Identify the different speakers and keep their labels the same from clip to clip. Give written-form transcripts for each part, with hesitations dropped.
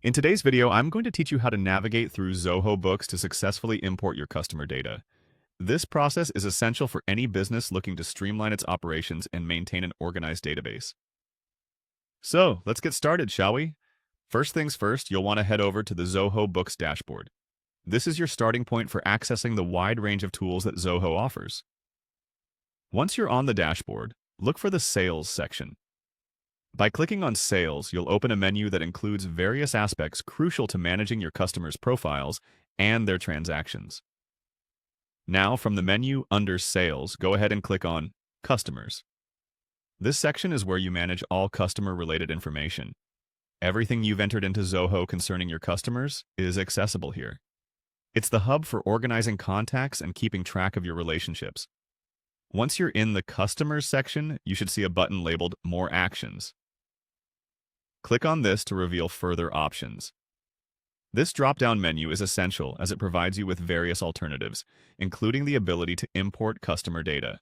Speaker 1: In today's video, I'm going to teach you how to navigate through Zoho Books to successfully import your customer data. This process is essential for any business looking to streamline its operations and maintain an organized database. So, let's get started, shall we? First things first, you'll want to head over to the Zoho Books dashboard. This is your starting point for accessing the wide range of tools that Zoho offers. Once you're on the dashboard, look for the Sales section. By clicking on Sales, you'll open a menu that includes various aspects crucial to managing your customers' profiles and their transactions. Now, from the menu under Sales, go ahead and click on Customers. This section is where you manage all customer-related information. Everything you've entered into Zoho concerning your customers is accessible here. It's the hub for organizing contacts and keeping track of your relationships. Once you're in the Customers section, you should see a button labeled More Actions. Click on this to reveal further options. This drop-down menu is essential as it provides you with various alternatives, including the ability to import customer data.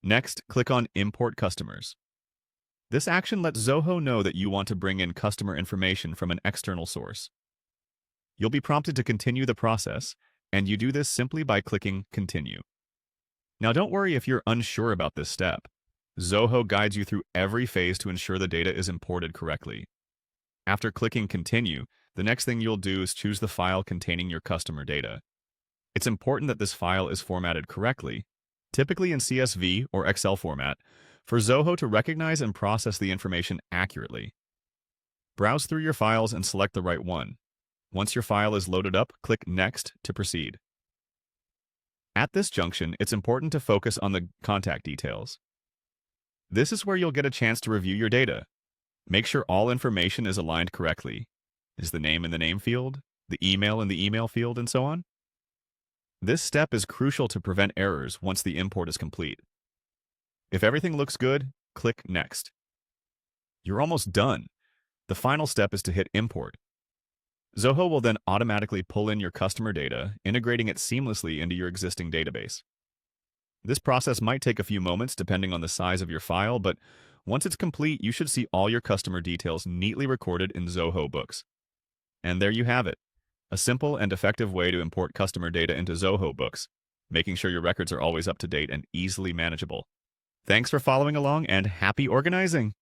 Speaker 1: Next, click on Import Customers. This action lets Zoho know that you want to bring in customer information from an external source. You'll be prompted to continue the process, and you do this simply by clicking Continue. Now, don't worry if you're unsure about this step. Zoho guides you through every phase to ensure the data is imported correctly. After clicking Continue, the next thing you'll do is choose the file containing your customer data. It's important that this file is formatted correctly, typically in CSV or Excel format, for Zoho to recognize and process the information accurately. Browse through your files and select the right one. Once your file is loaded up, click Next to proceed. At this junction, it's important to focus on the contact details. This is where you'll get a chance to review your data. Make sure all information is aligned correctly. Is the name in the name field, the email in the email field, and so on? This step is crucial to prevent errors once the import is complete. If everything looks good, click Next. You're almost done. The final step is to hit Import. Zoho will then automatically pull in your customer data, integrating it seamlessly into your existing database. This process might take a few moments depending on the size of your file, but once it's complete, you should see all your customer details neatly recorded in Zoho Books. And there you have it, a simple and effective way to import customer data into Zoho Books, making sure your records are always up to date and easily manageable. Thanks for following along, and happy organizing!